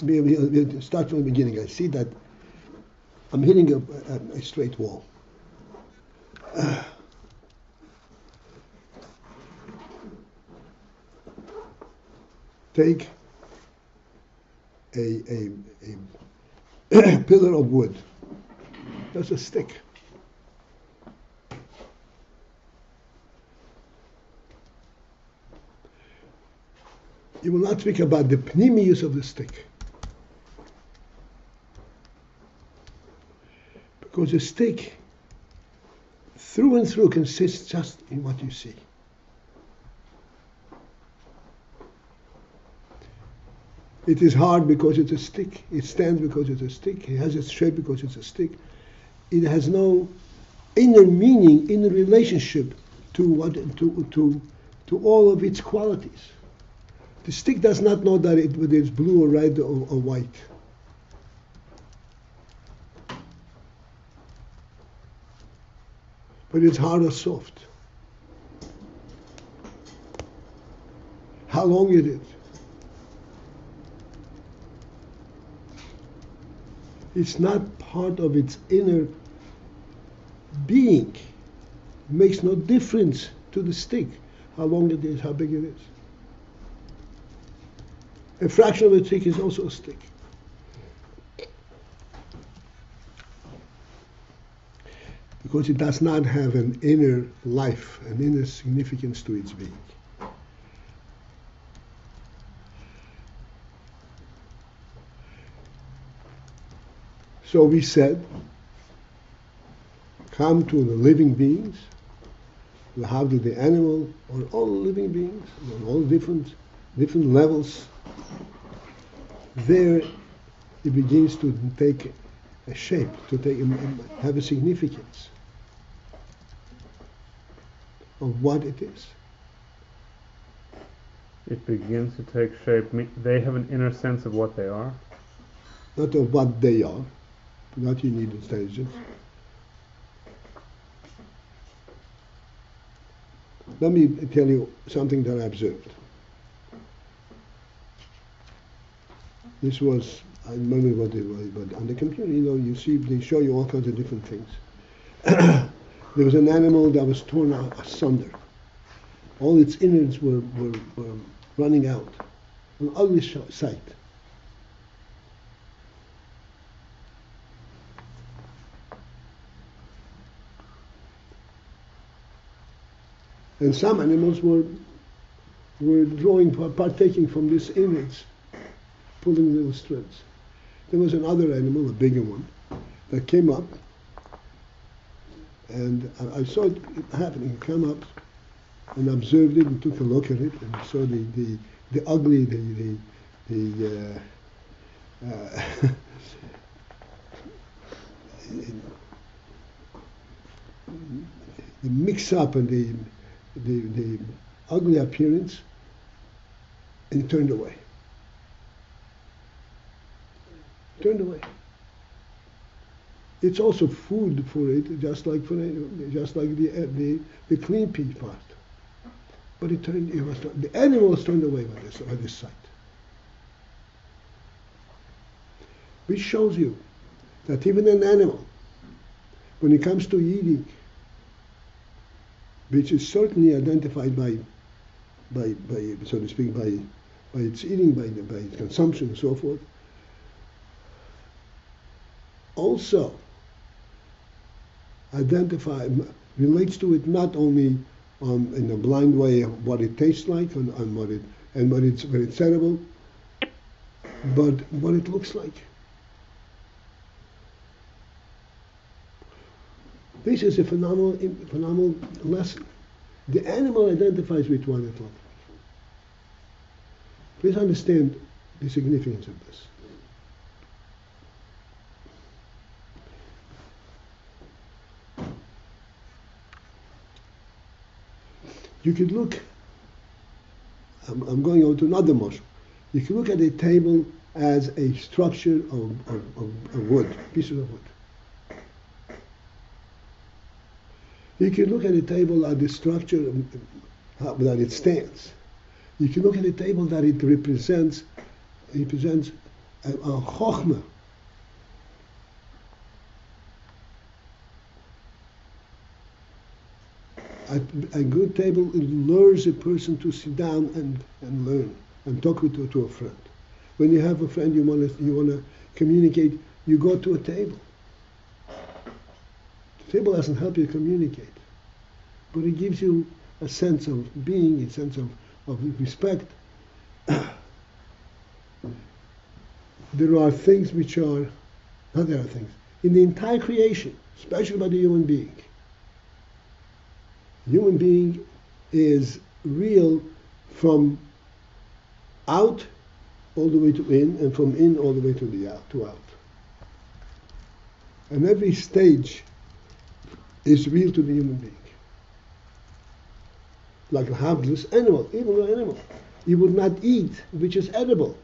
we'll start from the beginning. I see that I'm hitting a straight wall. Take a pillar of wood. That's a stick. You will not speak about the Pnimi use of the stick. Because the stick, through and through, consists just in what you see. It is hard because it's a stick. It stands because it's a stick. It has its shape because it's a stick. It has no inner meaning, inner relationship to all of its qualities. The stick does not know that whether it's blue or red or white. But it's hard or soft. How long it is. It's not part of its inner being. It makes no difference to the stick how long it is, how big it is. A fraction of a stick is also a stick. Because it does not have an inner life, an inner significance to its being. So we said, come to the living beings, how do the animal, or all living beings, on all different levels. There it begins to take a shape, have a significance of what it is. It begins to take shape. They have an inner sense of what they are. Not of what they are, not you need intelligence. Let me tell you something that I observed. This was, I remember what it was, but on the computer, you see, they show you all kinds of different things. There was an animal that was torn asunder. All its innards were running out. An ugly sight. And some animals were partaking from these innards, pulling little strands. There was another animal, a bigger one, that came up, and I saw it happening. It came up and observed it and took a look at it and saw the ugly, the mix-up and the ugly appearance, and he turned away. Turned away. It's also food for it, just like the clean piece part. But the animal was turned away by this sight. Which shows you that even an animal, when it comes to eating, which is certainly identified by so to speak, by its eating, by its consumption and so forth, also relates to it not only in a blind way what it tastes like and what it's edible, but what it looks like. This is a phenomenal lesson. The animal identifies with what it looks like. Please understand the significance of this. You could look, I'm going on to another motion. You could look at a table as a structure of wood, pieces of wood. You can look at a table at the structure that it stands. You can look at a table that it represents a chokhmah. A good table lures a person to sit down and learn and talk to a friend. When you have a friend you wanna communicate, you go to a table. The table doesn't help you communicate, but it gives you a sense of being, a sense of respect. There are things which are, not there are things, in the entire creation, especially by the human being. Human being is real from out all the way to in, and from in all the way to out. And every stage is real to the human being. Like a harmless animal, even an animal. You would not eat, which is edible,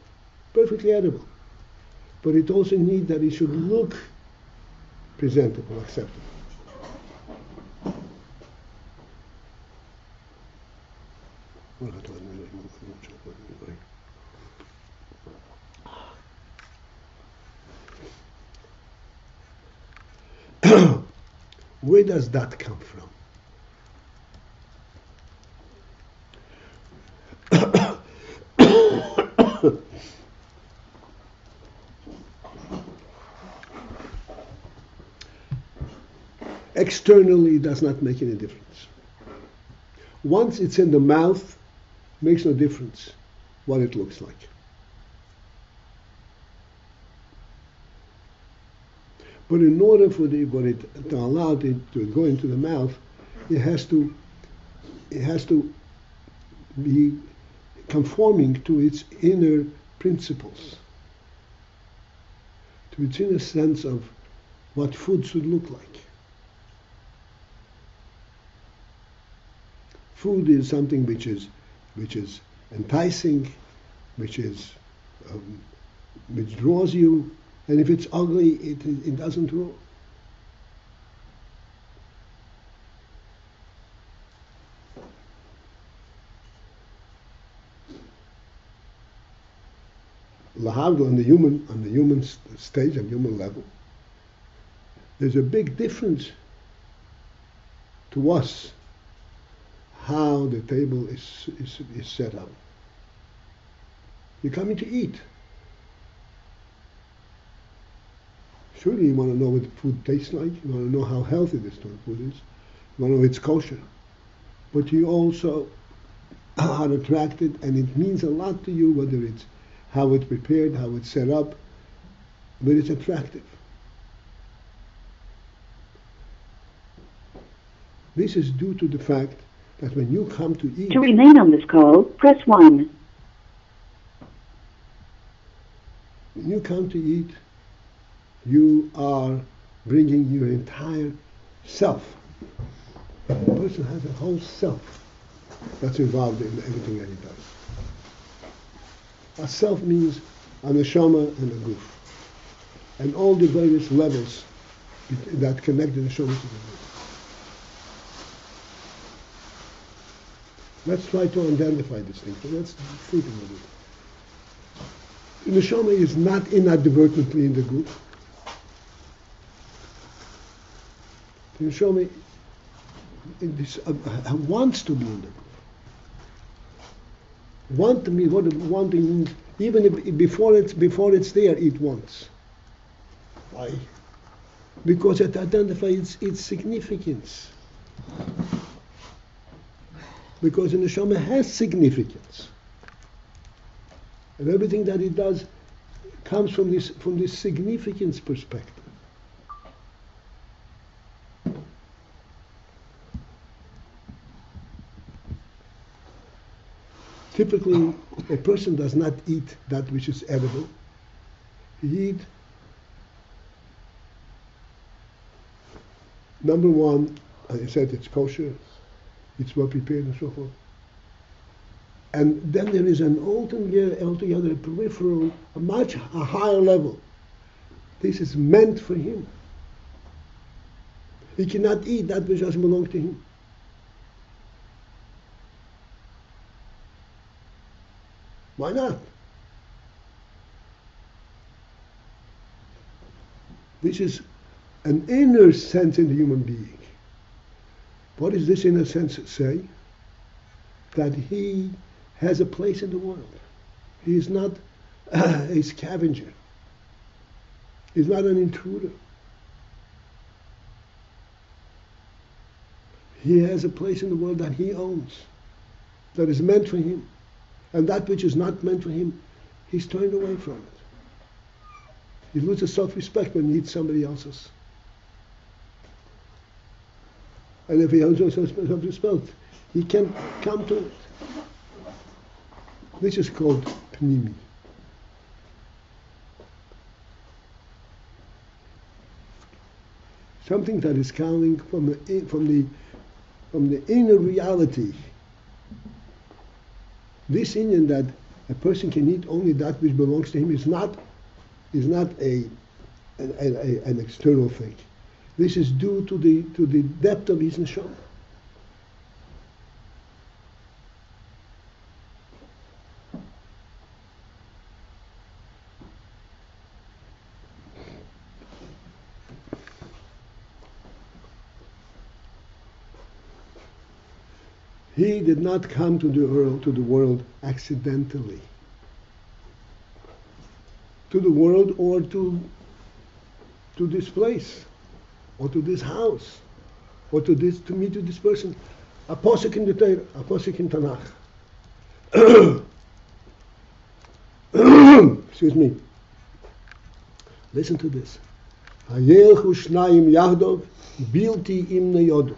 perfectly edible. But it also needs that it should look presentable, acceptable. Where does that come from? Externally, it does not make any difference. Once it's in the mouth, makes no difference what it looks like. But in order for it to allow it to go into the mouth, it has to be conforming to its inner principles, to its inner sense of what food should look like. Food is something which is enticing, which draws you, and if it's ugly, it doesn't draw. Lahavdil on the human stage, on human level, there's a big difference to us how the table is set up. You're coming to eat. Surely you want to know what the food tastes like. You want to know how healthy this food is. You want to know if it's kosher. But you also are attracted, and it means a lot to you, whether it's how it's prepared, how it's set up, but it's attractive. This is due to the fact that when you come to eat... To remain on this call, press 1. When you come to eat, you are bringing your entire self. A person has a whole self that's involved in everything that he does. A self means a neshama and a guf, and all the various levels that connect the neshama to the guf. Let's try to identify this thing. So let's think about it. The neshama is not inadvertently in the guf. The neshama wants to be in the guf. Want to be, wanting means even if, before it's there, it wants. Why? Because it identifies its significance. Because the neshama has significance, and everything that it does comes from this significance perspective. Typically, a person does not eat that which is edible. He eats, number one, as I said, it's kosher, it's well prepared and so forth. And then there is an altogether peripheral, a higher level. This is meant for him. He cannot eat that which doesn't belong to him. Why not? This is an inner sense in the human being. What does this inner sense say? That he has a place in the world. He is not a scavenger. He's not an intruder. He has a place in the world that he owns, that is meant for him. And that which is not meant for him, he's turned away from it. He loses self-respect when he eats somebody else's. And if he has no self-respect, he can't come to it. This is called Pnimi. Something that is coming from the inner reality. This Indian that a person can eat only that which belongs to him is not an external thing. This is due to the depth of his neshama. He did not come to the world accidentally. To the world or to this place, or to this house, or to meet with this person. A posuk in the Torah, a posuk in Tanakh. Excuse me. Listen to this. Hayelchu shnayim yahdov bilti im neyodu.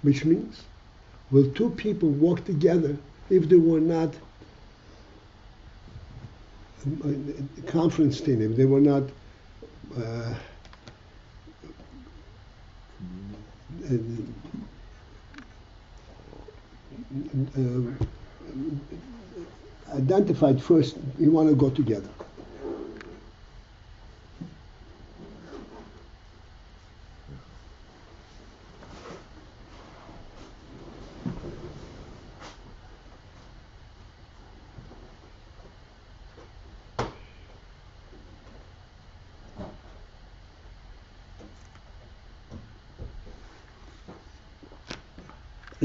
Which means, will two people walk together if they were not conferenced in, if they were not identified first, you want to go together.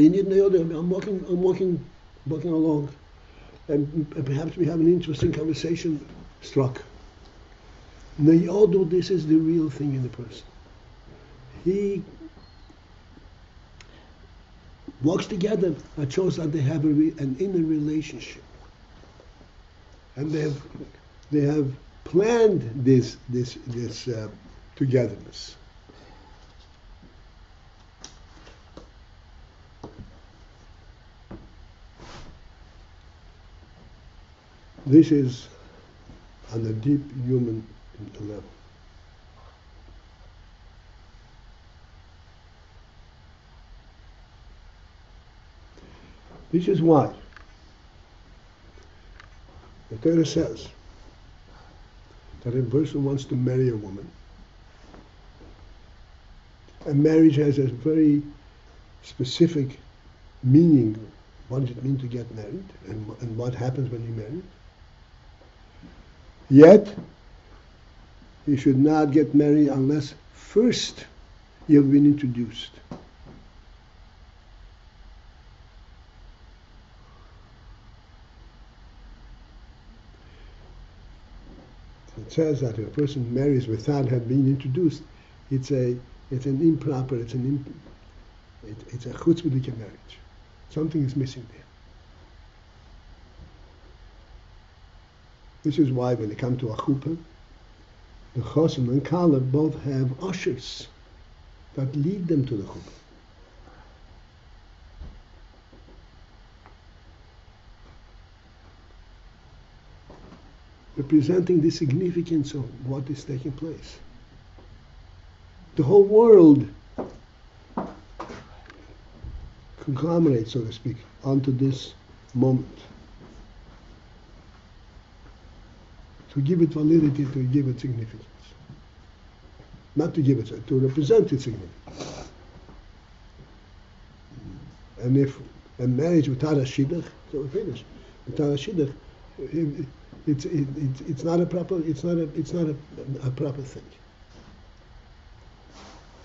I'm walking along, and perhaps we have an interesting conversation struck. Neyodu, this is the real thing in the person. He walks together. That shows that they have an inner relationship, and they have planned this togetherness. This is on a deep human level. This is why the Torah says that a person wants to marry a woman, and marriage has a very specific meaning. What does it mean to get married, and what happens when you marry? Yet, you should not get married unless first you have been introduced. It says that if a person marries without having been introduced, it's an improper, it's a chutzpah marriage. Something is missing there. This is why when they come to a chuppah, the chosim and kallah both have ushers that lead them to the chuppah. Representing the significance of what is taking place. The whole world conglomerates, so to speak, onto this moment. To give it validity, to give it significance. Not to give it, to represent its significance. And if a marriage without a shidduch, so we finish. Without a shidduch, It's not a proper thing.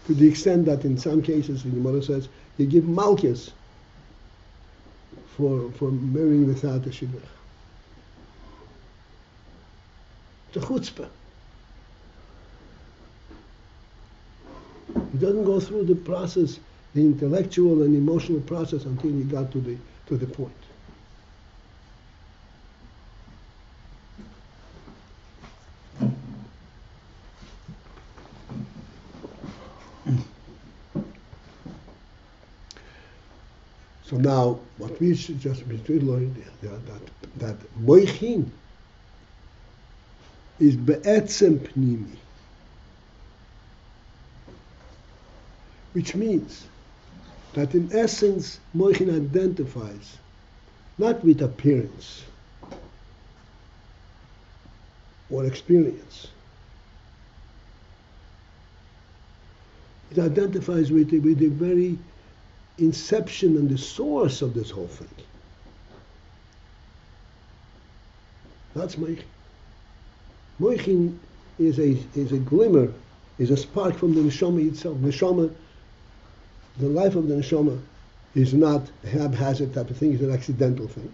To the extent that in some cases, the Gemara says, you give malchus for marrying without a shidduch. It's a chutzpah. He doesn't go through the process, the intellectual and emotional process, until he got to the point. So now, what we should just be learning that Mochin is be'etzem Pnimi, which means that in essence Mochin identifies not with appearance or experience. It identifies with the very inception and the source of this whole thing. That's Mochin. Mochin is a glimmer, is a spark from the neshama itself. Neshama, the life of the neshama, is not a haphazard type of thing, it's an accidental thing.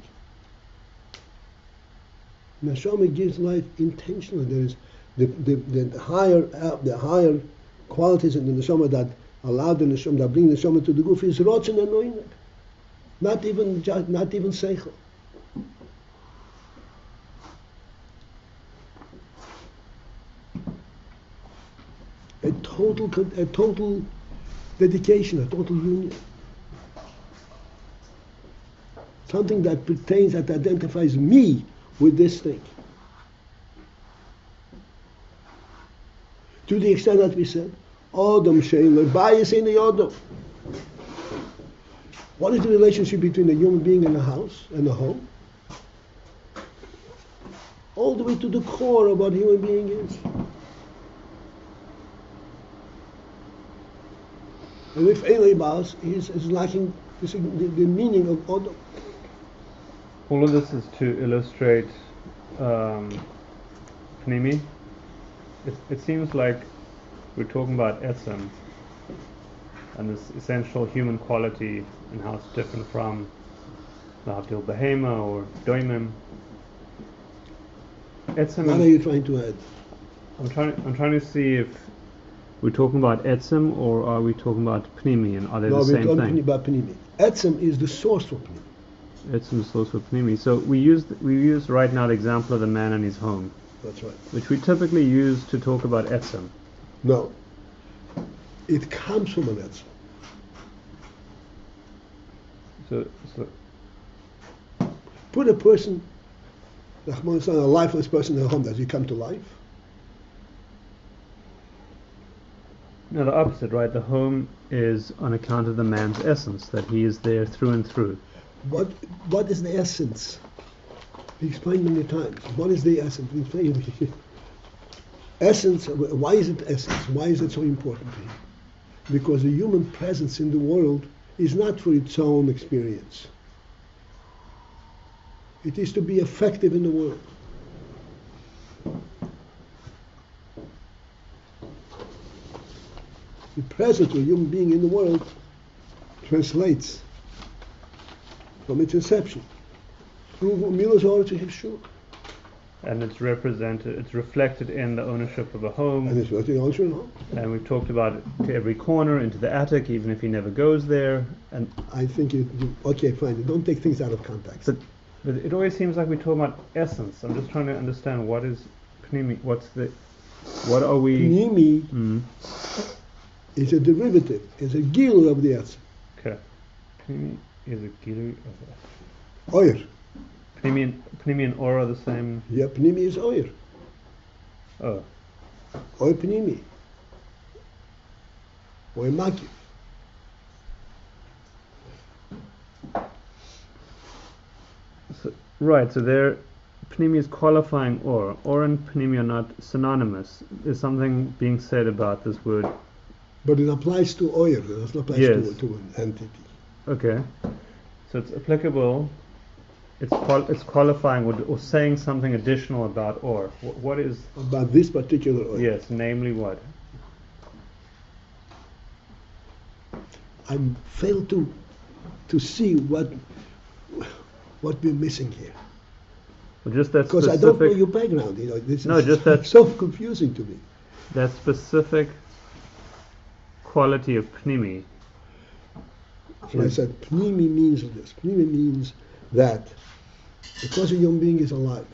Neshama gives life intentionally. There is the higher qualities in the neshama that allow the neshama, that bring the neshama to the guf, is rotzen and noinek. Not even seichel. A total dedication, a total union. Something that pertains, that identifies me with this thing. To the extent that we said, Adam Sheiler, bias in the Adam. What is the relationship between a human being and a house and a home? All the way to the core of what a human being is. And if Elei Baas is lacking the meaning of Adam. All of this is to illustrate Pnimi. It seems like we're talking about etzem and this essential human quality and how it's different from Lahavdil Behema or Doimim. Etzem. What are you trying to add? I'm trying to see if we're talking about etzem or are we talking about Pnimi, and are they the same thing? No, we're talking about Pnimi. Etzem is the source for Pnimi. Etzem is the source for Pnimi. So we use right now the example of the man and his home. That's right. Which we typically use to talk about etzem. No. It comes from an etzem. So put a person, a lifeless person in a home, does he come to life? No, the opposite, right? The home is on account of the man's essence, that he is there through and through. What is the essence? We explained many times. What is the essence? Essence, why is it essence? Why is it so important to you? Because the human presence in the world is not for its own experience. It is to be effective in the world. The presence of a human being in the world translates from its inception through Milas Orah to Hivshur. And it's reflected in the ownership of a home. And it's reflected in the ownership of a home. And we've talked about it to every corner, into the attic, even if he never goes there. And I think okay, fine. Don't take things out of context. But it always seems like we talk about essence. I'm just trying to understand what is Pnimi. What are we? Pnimi is a derivative, is a gilui of the essence. Okay. Pnimi is a gilui of the Oyer. Pnimi and Or are the same? Yeah, Pnimi is Oyer. Oh. Oyer Pnimi. Oyer Makif. Right, so there, Pnimi is qualifying Or. Or and Pnimi are not synonymous. There's something being said about this word. But it applies to Oyer, it doesn't apply to an entity. Okay. So it's applicable it's qualifying or saying something additional about or. What is about this particular or. Yes, namely what? I fail to see what we're missing here. Well, just that because I don't know your background. This no, is just that so confusing to me. That specific quality of Pnimi. So I said, Pnimi means this. Pnimi means that because a human being is alive,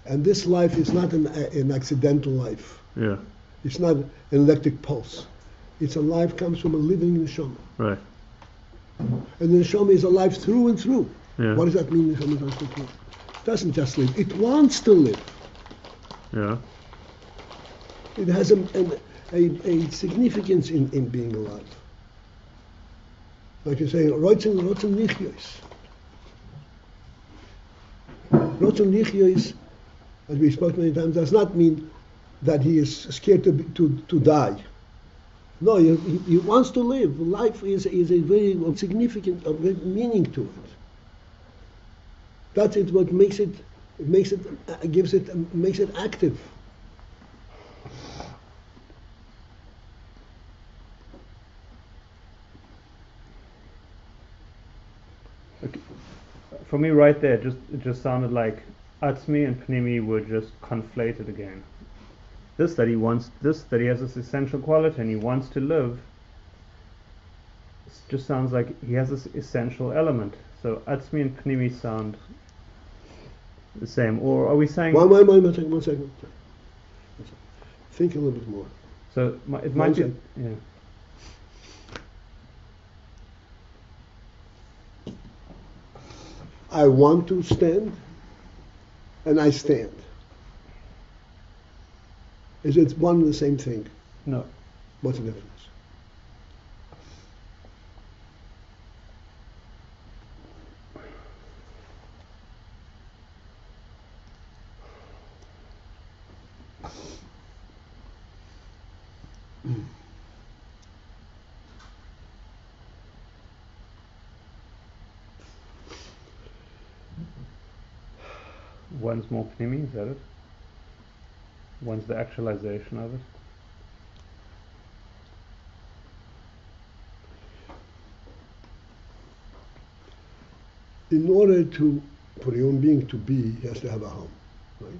and this life is not an accidental life. Yeah. It's not an electric pulse. It's a life comes from a living neshama. Right. And the neshama is alive through and through. Yeah. What does that mean? The neshama is doesn't just live. It wants to live. Yeah. It has a significance in being alive. Like you say, rotzen lichyos. Rotzen lichyos, as we spoke many times, does not mean that he is scared to die. No, he wants to live. Life is a very significant, great meaning to it. That's it. What makes it active. Okay. For me, right there, it just sounded like Atzmi and Pnimi were just conflated again. That he has this essential quality and he wants to live. It just sounds like he has this essential element. So Atzmi and Pnimi sound the same, or are we saying? One second. Think a little bit more. So it might be. Yeah. I want to stand, and I stand. Is it one and the same thing? No. What's the difference? One's more Pnimi, is that it? One's the actualization of it? In order for a human being to be, he has to have a home, right?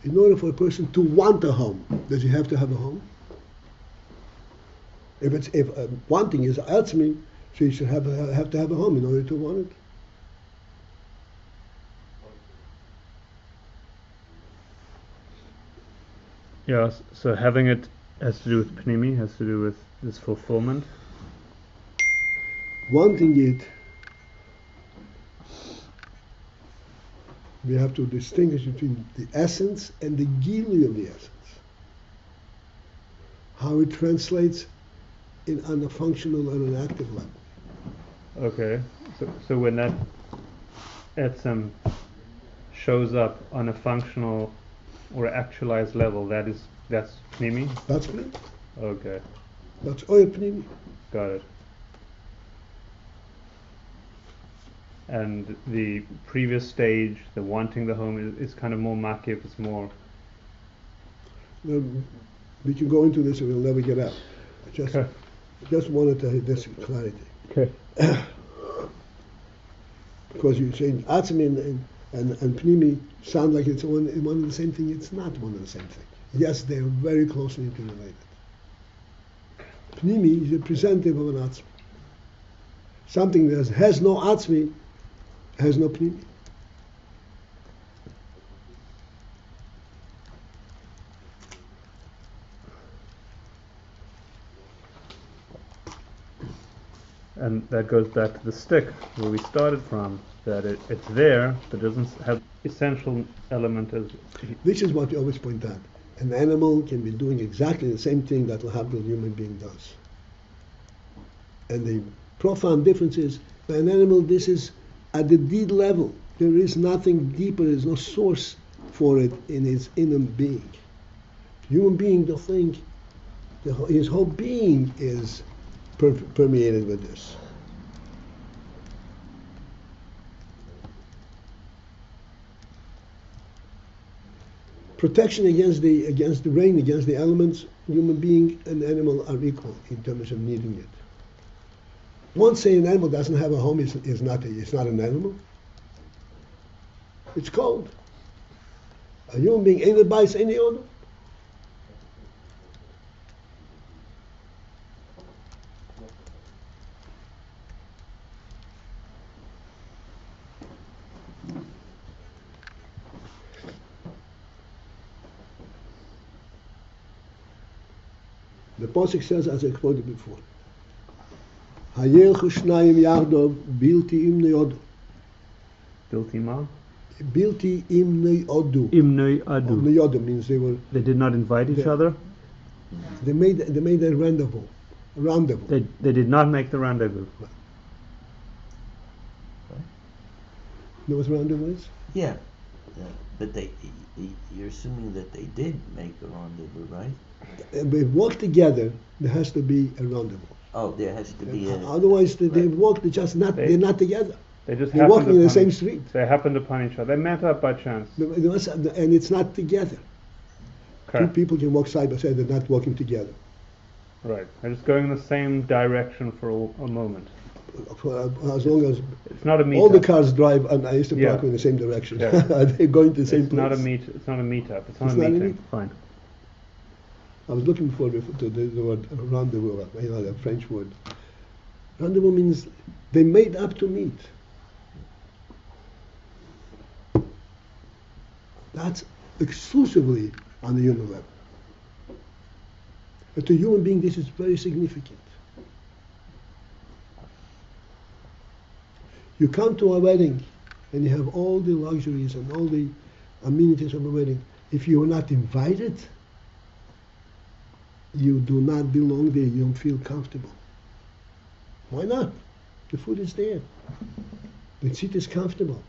In order for a person to want a home, does he have to have a home? If wanting is atzmi, so he should have to have a home in order to want it. Yeah, so having it has to do with Pnimi, has to do with this fulfillment. Wanting it, we have to distinguish between the essence and the gili of the essence. How it translates on a functional and an active level. Okay, so when that etzem shows up on a functional or actualized level, that's Pnimi? That's Pnimi. Okay. That's Oya Pnimi. Got it. And the previous stage, the wanting the home, is kind of more makif, it's more... We can go into this and we'll never get out. I just wanted to have this clarity. Okay. Because you're saying Atzmi and Pnimi sound like it's one and the same thing. It's not one and the same thing. Yes, they're very closely interrelated. Pnimi is representative of an Atzmi. Something that has no Atzmi has no Pnimi. And that goes back to the stick where we started from, that it's there, but doesn't have essential element as... This is what you always point out. An animal can be doing exactly the same thing that a human being does. And the profound difference is, by an animal, this is at the deed level. There is nothing deeper, there's no source for it in his inner being. Human being, the thing, his whole being is permeated with this. protection against the rain, against the elements. Human being and animal are equal in terms of needing it. Once say an animal doesn't have a home, is not an animal. It's cold. A human being ain't bites any other. The Pasuk says, as I quoted before, Hayelchu shnayim yardov bilti imnei odu. Bilti ma? Bilti imnei odu. Imnei adu. Imnei odu means They did not invite each other? They made a rendezvous. They did not make the rendezvous. Know what rendezvous is? Yeah, but you're assuming that they did make a rendezvous, right? They walk together. There has to be a rendezvous. Oh, there has to be a... Otherwise, they walk. They're not together. They're walking in the same street. They happened upon each other. They met up by chance. And it's not together. Okay. Two people can walk side by side. They're not walking together. Right. They're just going in the same direction for a moment. For as long as it's not a meetup. All the cars drive, and I used to park in the same direction. Yeah. They're going to the same place. It's not a meetup. It's not a meeting. Fine. I was looking for the word rendezvous, the French word. Rendezvous means they made up to meet. That's exclusively on the human level. But to a human being, this is very significant. You come to a wedding and you have all the luxuries and all the amenities of a wedding. If you are not invited, you do not belong there. You don't feel comfortable. Why not? The food is there. The seat is comfortable.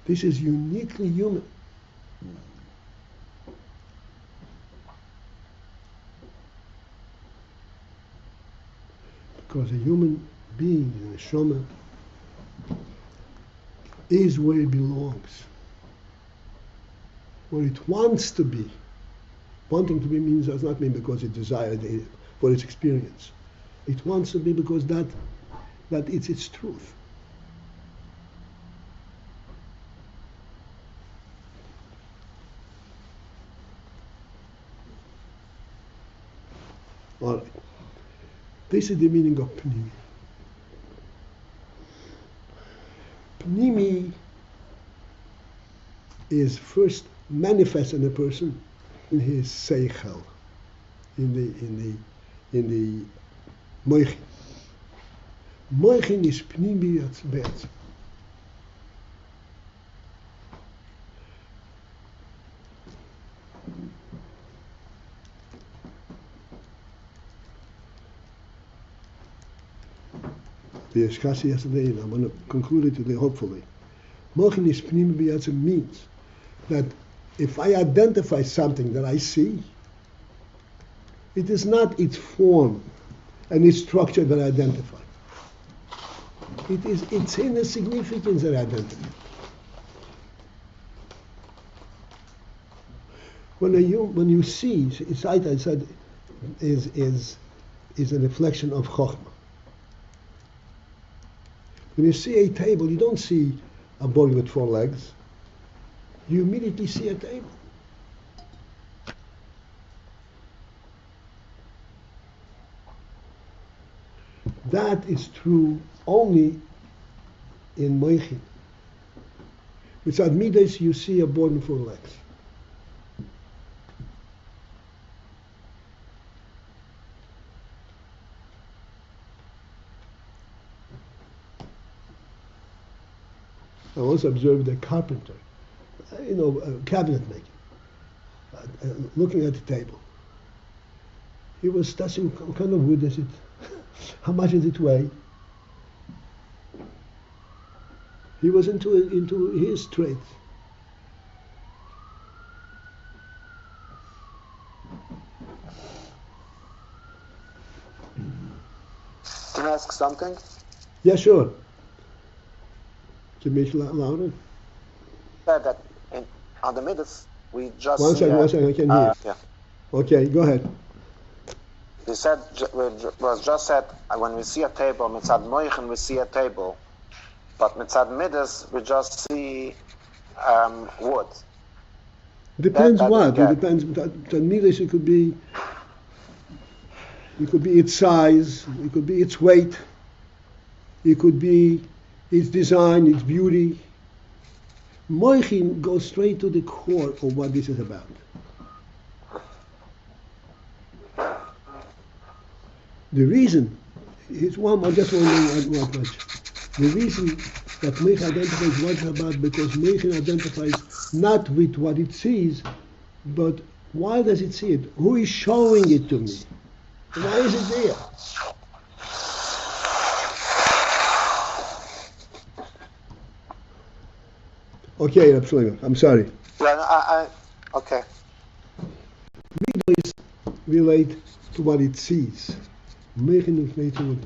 This is uniquely human. Because a human being, a neshama, is where it belongs, where it wants to be. Wanting to be does not mean because it desires for its experience. It wants to be because that it's its truth. All right. This is the meaning of Pnimi. Pnimi is first manifest in a person in his seichel, in the Mochin. Mochin is Pnimi be'etzem. We discussed it yesterday, and I'm going to conclude it today, hopefully. Mochin is Pnimi be'etzem means that if I identify something that I see, it is not its form and its structure that I identify. It is its inner significance that I identify. When you see, sight, I said, is a reflection of Chokhmah. When you see a table, you don't see a body with 4 legs. You immediately see a table. That is true only in Mochin. Without Midas, you see a board with 4 legs. I also observed a carpenter, cabinet making, looking at the table. He was touching what kind of wood is it? How much does it weigh? He was into his trade. Can I ask something? Yeah, sure. Can you make it louder? Said that on the midas we just One second, I can hear. Yeah. Okay, go ahead. He said was just said when we see a table mitzad moichin we see a table, but mitzad midas we just see wood. Depends that what? yeah. It depends. The midas, it could be its size, it could be its weight, it could be its design, its beauty. Moichin goes straight to the core of what this is about. The reason is I just want to add one much. The reason that Moichin identifies what it's about, because Moichin identifies not with what it sees, but why does it see it? Who is showing it to me? Why is it there? Okay, Reb Shlomo, I'm sorry. Yeah, okay. Midas relate to what it sees. Moichin relates to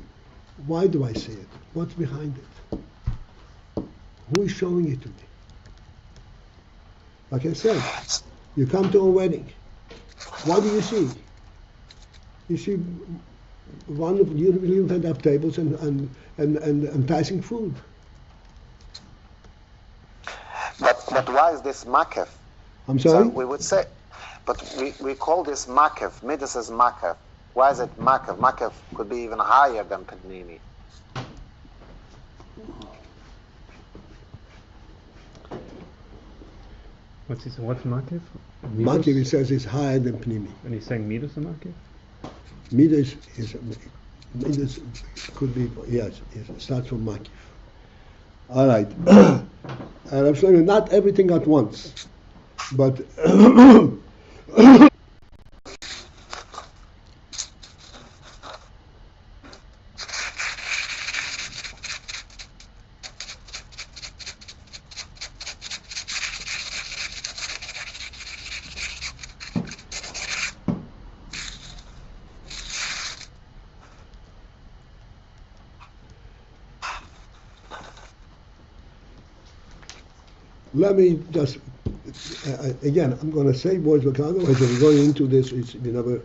why do I see it? What's behind it? Who is showing it to me? Like I said, you come to a wedding. What do you see? You see one of you lined up tables and enticing food. But why is this makef? I'm sorry? So we would say, but we call this makef. Midas is makef. Why is it makef? Makef could be even higher than Pnimi. What's Makif? Makif, it says, is higher than Pnimi. And he's saying Midas and Makif? Midas could be, yes, it starts from Makif. All right. I'm saying not everything at once, but let me just, again, I'm going to say words, because otherwise if we're going into this, we're not going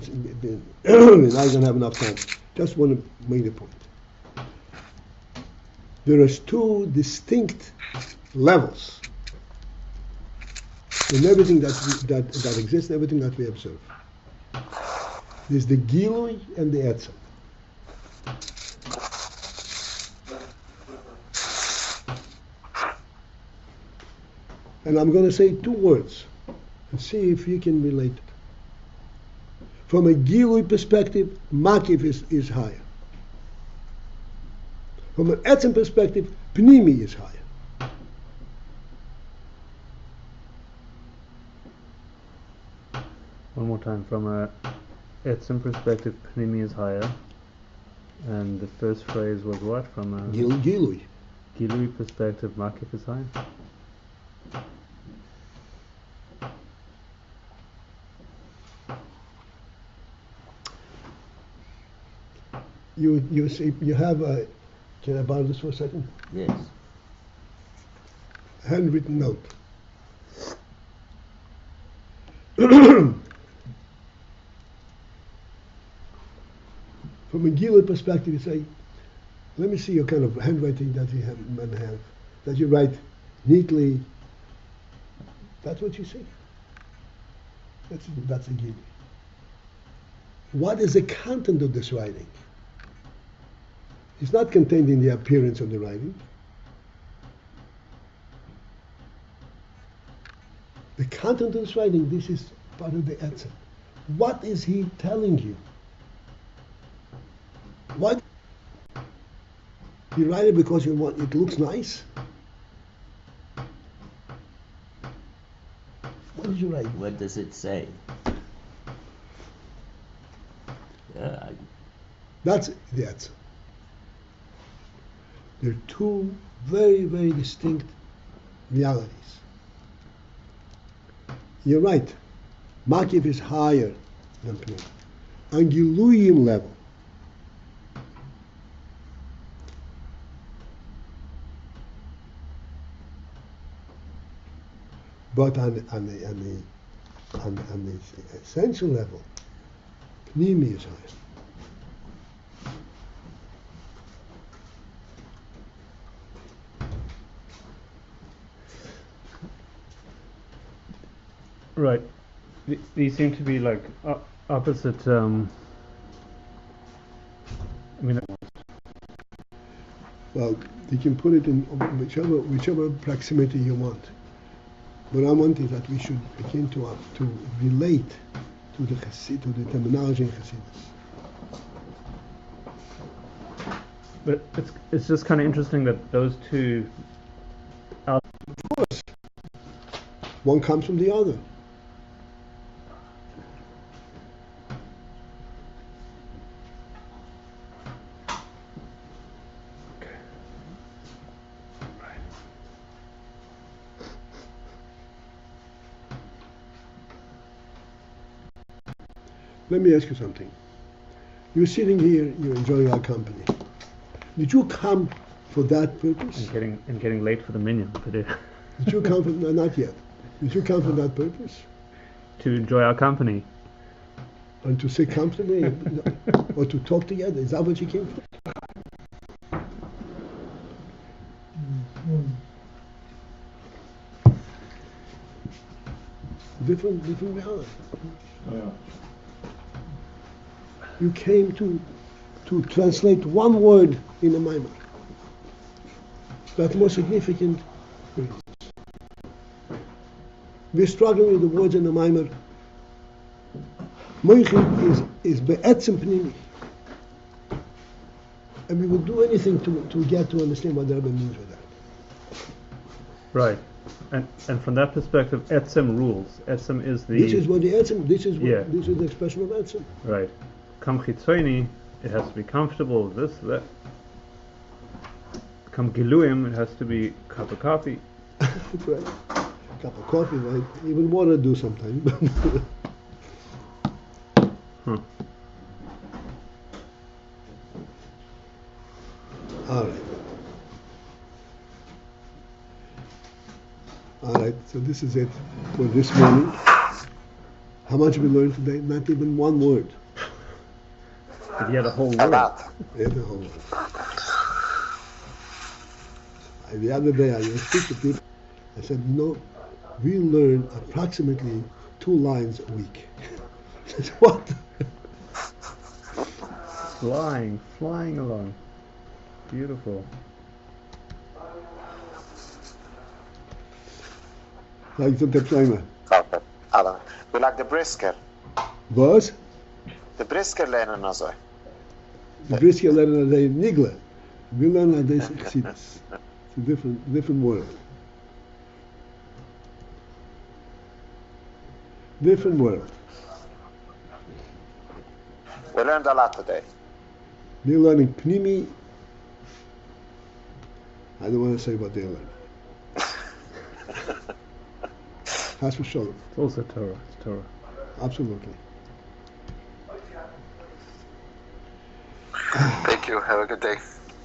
to have enough time. Just want to make the point. There is two distinct levels in everything that exists, everything that we observe. There's the Gilui and the Etzem. And I'm going to say two words and see if you can relate it. From a Gilui perspective, Makif is higher. From an Etzem perspective, Pnimi is higher. One more time. From a Etzem perspective, Pnimi is higher. And the first phrase was what? From a Gilui. Gilui perspective, Makif is higher? You see, you have a, can I borrow this for a second? Yes. Handwritten note. From a Gilui perspective, you say, let me see your kind of handwriting that you have, that you write neatly. That's what you see. That's a Gilui. What is the content of this writing? It's not contained in the appearance of the writing. The content of this writing, this is part of the Etzem. What is he telling you? What? You write it because you want it looks nice? What did you write? What does it say? That's the Etzem. There are two very, very distinct realities. You're right. Makif is higher than Pnimi. On Giluyim level, But on the essential level, Pnimi is higher. Right. These seem to be like opposite. Well, you can put it in whichever proximity you want. What I want is that we should begin to relate to the terminology in Hasidus. But it's just kind of interesting that those two. Of course, one comes from the other. Let me ask you something. You're sitting here, you're enjoying our company. Did you come for that purpose? And getting late for the minyan today. Did you come for no, not yet? Did you come for that purpose? To enjoy our company. And to sit comfortably, or to talk together? Is that what you came for? Different reality. Yeah. You came to translate one word in a Maimar. That's more significant. We're struggling with the words in the Maimar. Mochin is be'etzem Pnimi. And we will do anything to get to understand what the Rebbe means with that. Right. And from that perspective, etzem rules. Etzem is the. This is what the etzem. This is the expression of etzem. Right. Kam chitzoni, it has to be comfortable. This, that. Kam giluim, it has to be cup of coffee. Right. Cup of coffee, right? Even water do sometimes. All right. All right, so this is it for this morning. How much we learned today? Not even one word. But he had a whole A word. lot. We had a whole word. The other day I speak to people. I said, we learn approximately 2 lines a week. I said, what? Flying along. Beautiful. Like the Tepsaimer. Okay. Adam. We like the brisker. Was? The brisker lernen also. The Brisker learn a day Nigla. We learn a day Chassidus. It's a different word. Different word. We learned a lot today. They're learning Pnimi. I don't want to say what they're learning. Has for sure. It's also Torah. It's Torah. Absolutely. Thank you. Have a good day.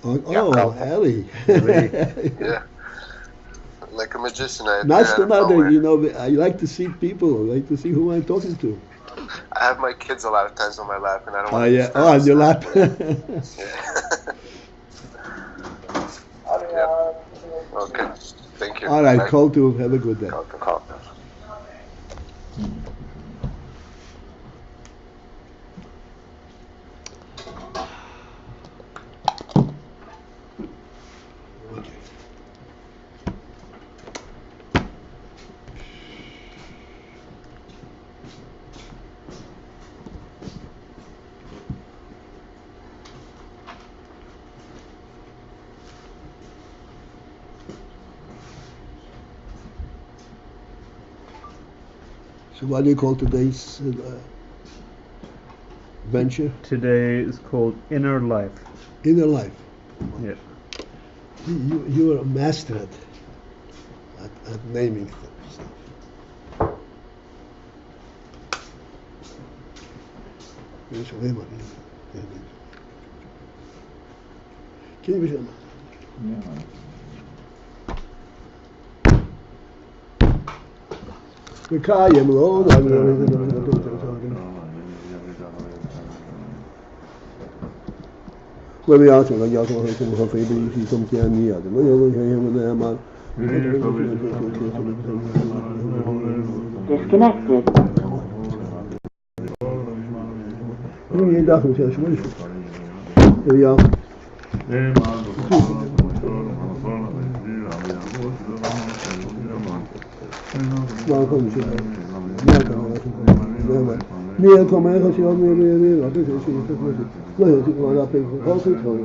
Ellie. Yeah. Like a magician. I like to see people. I like to see who I'm talking to. I have my kids a lot of times on my lap, and I don't want to on your lap. Yeah. Okay. Thank you. All right, Bye. call to have a good day. Call. So what do you call today's venture? Today is called Inner Life. Inner life. Yeah. You are a master at naming stuff. וקיים לו, ובעצם הגעתם לכם חפי באישי תומכי הנייה, לא יבוא שהם נאמן. Disconnected. אני ידענו שהשמונה שוב. אליהו. מה הכל משהו? מה אתה אומר? מי הקומר חשיבות מי בימין? לא תשאיר שיתף משהו. לא יוצא כמו על הפק. כל חיתון.